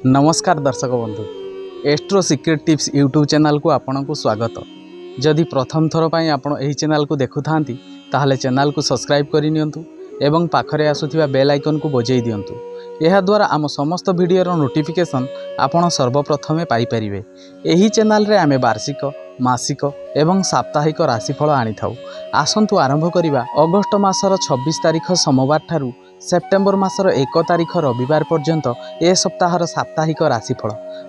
नमस्कार दर्शक बंधु astro secret tips YouTube channel को आपन को स्वागत। जदि प्रथम थर पर आपण एही चैनल को देखु थांती ताहले चैनल को सब्सक्राइब करि नियंतु एवं पाखरे आसुथिबा बेल आइकन को बजाई दियंतु। यह द्वारा आम समस्त वीडियोर नोटिफिकेशन आपण सर्वप्रथमे पाई परिबे। एही चैनल रे आमे वार्षिक मासिक एवं साप्ताहिक राशिफल आनी थाउ। आसंतु आरंभ करिबा अगस्त मासर 26 तारिख सोमवार ठारू सेप्टेम्बर मासर 1 तारिख रविवार पर्यंत ए सप्ताहर साप्ताहिक राशिफल।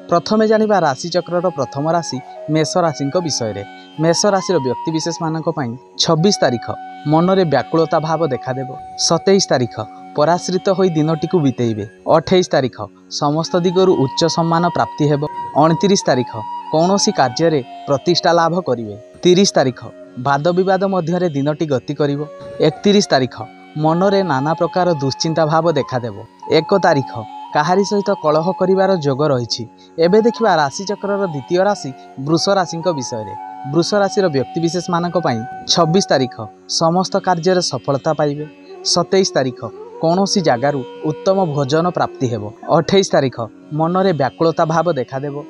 प्रथमे जानिबा राशिचक्रर प्रथम राशि मेष राशि विषय। मेष राशि व्यक्तिविशेष मानक पई 26 तारिख मनरे व्याकुलता भाव देखादेव। 27 तारिख पराश्रित होई दिनटी को बितेइबे। 28 तारिख समस्त दिगरु उच्च सम्मान प्राप्ति हेब। 29 तारिख कौनसी कार्य रे प्रतिष्ठा लाभ करिवे। 30 तारिख वाद विवाद मध्य दिनटी गति करिवो। 31 तारिख मनरे नाना प्रकार दुश्चिंता भाव देखादेव। 1 तारिख काहारी सहित कलह करिवार जोग रही। एबे देखिबा राशिचक्रर द्वितीय राशि वृष राशि विषय। वृष राशि व्यक्तिविशेष मानक पई 26 तारिख समस्त कार्य सफलता पाइबे। 27 तारिख कौनसी जगार उत्तम भोजन प्राप्ति हेब। 28 तारिख मनरे व्याकुलता भाव देखादेव।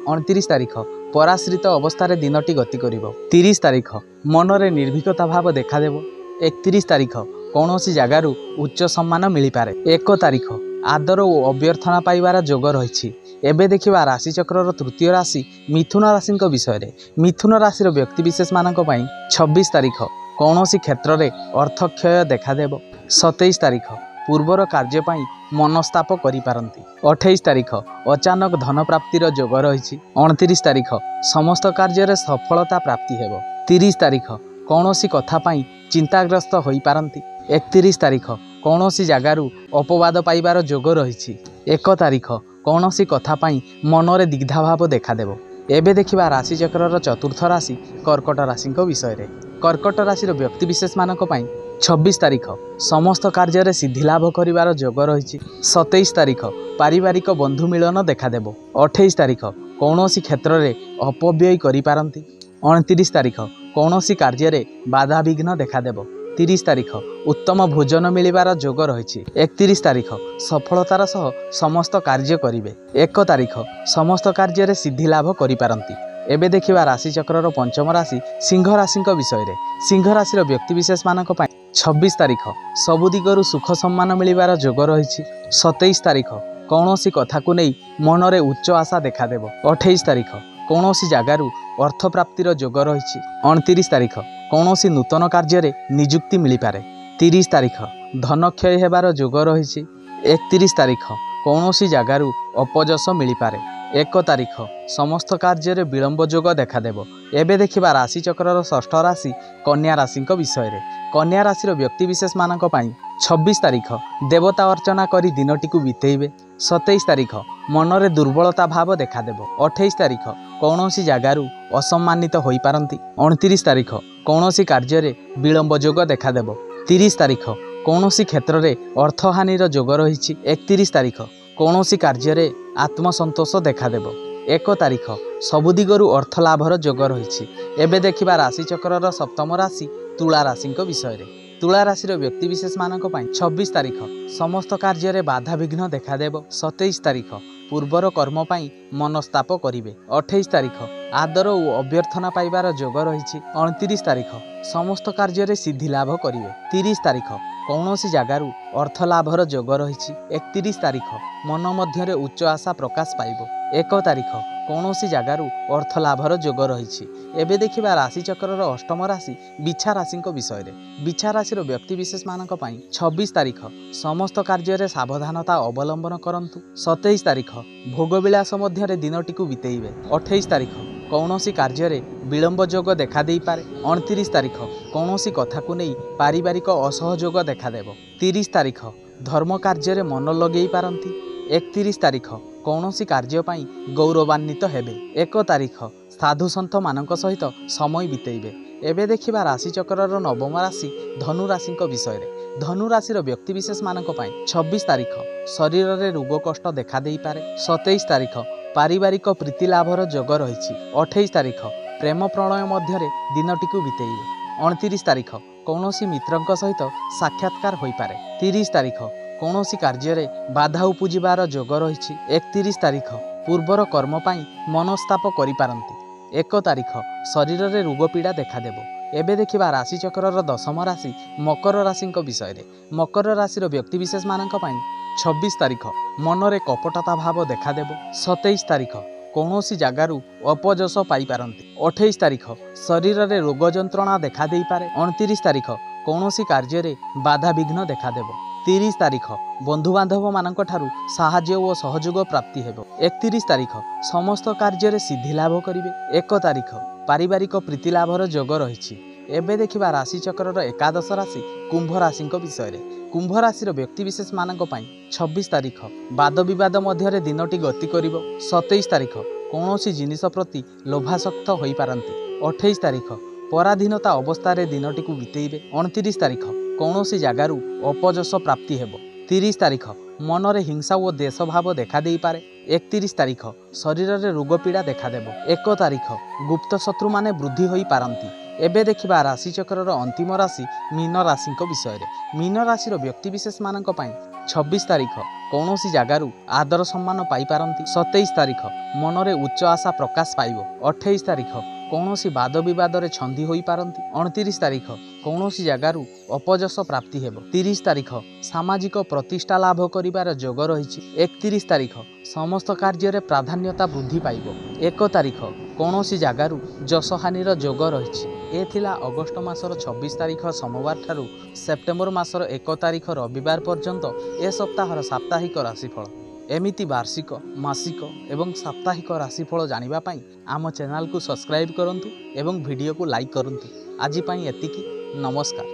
29 तारिख पराश्रित अवस्था दिनटी गति करिवो। 30 तारिख मनरे निर्भीकता भाव देखादेव। 31 तारिख कौनसी जगार उच्च सम्मान मिल पारे। 1 तारिख आदर और अभ्यर्थना पाइबार जोग रही। एबे देखिबा राशिचक्रर तृतीय राशि मिथुन राशि विषय। मिथुन राशि व्यक्तिविशेष मानक पई 26 तारिख कौनसी क्षेत्र में अर्थक्षय देखादेव। 27 तारिख पूर्वर कार्य पई मनस्ताप करि पारंती। 28 तारिख अचानक धन प्राप्तिर जोग रही। 29 तारिख समस्त कार्य सफलता प्राप्ति हेब। 30 तारिख कौनसी कथा पई चिंताग्रस्त होई पारंती। 31 तारिख कौनसी जगार अपवाद पाइबार जोग रही। 1 तारिख कौनसी कथा पई मनरे दिग्धा भाव देखादेव। एबे देखिबा राशिचक्रर चतुर्थ राशि कर्कट राशि विषय। कर्कट राशि व्यक्तिविशेष मानक पई 26 तारिख समस्त कार्य सिद्धि लाभ करिवार जोग रही। 27 तारिख पारिवारिक बंधु मिलन देखादेव। 28 तारिख कौनसी क्षेत्र में अपव्यय करि पारंती। 29 तारिख कौनसी कार्य रे बाधा विघ्न देखादेव। 30 तारिख उत्तम भोजन मिलिबार जोग रही। 31 तारिख सफलतार सह समस्त कार्य करिवे। 1 तारिख समस्त कार्य सिद्धि लाभ करि पारंती। एबे देखिबा राशिचक्रर पंचम राशि सिंह राशि विषय। सिंह राशि व्यक्तिविशेष मानक पई 26 तारिख सबु दिगरु सुख सम्मान मिलिबार जोग रही। 27 तारिख कौनसी कथा को नहीं मनरे उच्च आशा देखादेव। 28 तारिख कौनसी जगार अर्थ प्राप्तिर जोग रही। 29 तारिख कौनसी नूतन कार्य निजुक्ति मिल पारे। 30 तारिख धन क्षय हेबार जोग रही। 31 तारिख कौनसी जगार अपजस मिल पारे। 1 तारिख समस्त कार्य विलंब जोग देखादेव। एबे देखिबा राशिचक्रर षष्ठ राशि कन्या राशि विषय। कन्या राशि व्यक्तिविशेष मानक पई 26 तारिख देवता अर्चना करी दिनटी को बितेइबे। 27 तारिख मनरे दुर्बलता भाव देखादेव। 28 तारिख कौनसी जगार असम्मानित होई पारंती। 29 तारिख कौनसी कार्य विलंब जोग देखादेव। 30 तारिख कौनसी क्षेत्र में अर्थहानिर जोग रही। 31 तारिख कौनसी कार्य आत्मसंतोष देखादेव। 1 तारिख सबु दिगरु अर्थ लाभर जोग रही। एबे देखिबा राशिचक्रर सप्तम राशि तुला राशि विषय। तुला राशि व्यक्तिविशेष मानक पई 26 तारिख समस्त कार्य बाधा विघ्न देखादेव। 27 तारिख पूर्वर कर्म पई मनस्ताप करिवे। 28 तारिख आदर और अभ्यर्थना पाइबार जोग रही। 29 तारिख समस्त कार्य सिद्धि लाभ करिवे। 30 तारिख कौनसी जगार अर्थ लाभर जोग रही। 31 तारिख मन मध्य उच्च आशा प्रकाश पाइब। 1 तारिख कौनसी जगार अर्थ लाभर जोग रही। एबे देखिबा राशिचक्रर अष्टम राशि बिछा राशि विषय। बिछा राशि व्यक्तिविशेष मानक पई 26 तारिख समस्त कार्य सावधानता अवलंबन करंतु। 27 तारिख भोगविलास मध्य दिनटी को बितेइबे। 28 तारिख कौनसी कार्य विलंब जोग देखा देई पारे। 29 तारिख कौनसी कथा को नहीं पारिवारिक असहयोग देखादेव। 30 तारिख धर्म कार्य मन लगे पारंती। 31 तारिख कौनसी कार्य पई गौरवान्वित हेबे। 1 तारिख साधु सन्थ मानक सहित समय बितेइबे। एबे देखिबा राशिचक्रर नवम राशि धनु राशि विषय। धनु राशि व्यक्तिविशेष मानक पई 26 तारिख शरीर में रोग कष्ट देखा देई पारे। 27 तारिख पारिवारिक प्रीति लाभर जोग रही। 28 तारिख प्रेम प्रणय मध्य दिनटी को बितेइबे। 29 तारिख कौनसी मित्रंक सहित साक्षात्कार होई पारे। 30 तारिख कौनसी कार्य बाधा उपजिबार जोग रही। 31 तारिख पूर्वर कर्म पाई मनस्ताप करिपारंती। 1 तारिख शरीर में रोग पीड़ा देखादेव। एबे देखिबा राशिचक्रर दशम राशि मकर राशि विषय। मकर राशि व्यक्तिविशेष मानक पई 26 तारिख मनरे कपटता भाव देखादेव। 27 तारिख कौनसी जगार अपजस पाइपारंती। 28 तारिख शरीर में रोग जंत्रणा देखा देई पारे। 29 तारिख कौनसी कार्य बाधा विघ्न देखादेव। 30 तारिख बंधुबांधव मानक ठारू साहाय्य और सहयोग प्राप्ति हेब। 31 तारिख समस्त कार्य सिद्धि लाभ करिवे। 1 तारिख पारिवारिक प्रीति लाभर जोग रही। एबे देखिबा राशिचक्रर एकादश राशि कुंभ राशि विषय। कुंभ राशि व्यक्तिविशेष मानक पई 26 तारिख वाद विवाद मध्य दिनटी गति करिवो। 27 तारिख कौनसी जिनिस प्रति लोभासक्त होई पारंती। 28 तारिख पराधीनता अवस्था दिनटी को बितेइबे। 29 तारिख कौनसी जगार अपजस प्राप्ति हेब। 30 तारिख मनरे हिंसा और देश भाव देखा देई पारे। 31 तारिख शरीर में रोग पीड़ा देखादेव। 1 तारिख गुप्त शत्रु माने वृद्धि होई पारंती। एबे देखिबा राशिचक्रर अंतिम राशि मीन राशि विषय। मीन राशि व्यक्तिविशेष मानक पई 26 तारिख कौनसी जगार आदर सम्मान पाई पारंती। 27 तारिख मनरे उच्च आशा प्रकाश पाइबो। 28 तारिख कौनसी वाद विवाद रे छंदी होई पारंती। 29 तारिख कौनसी जगार अपजस प्राप्ति हेब। 30 तारिख सामाजिक प्रतिष्ठा लाभ करिबार जोग रही। 31 तारिख समस्त कार्य प्राधान्यता वृद्धि पाइबो। 1 तारिख कौनसी जगार जसहानिर जोग रही। ए थिला अगस्ट मासर 26 तारिख सोमवार ठारू सेप्टेम्बर मासर 1 तारिख रविवार पर्यंत ए सप्ताहर साप्ताहिक राशिफल। एमिति वार्षिक मासिक एवं साप्ताहिक राशिफल जानिबा पाई आम चैनल को सब्सक्राइब करंतु एवं वीडियो को लाइक करंतु। आज पाई एतिकी। नमस्कार।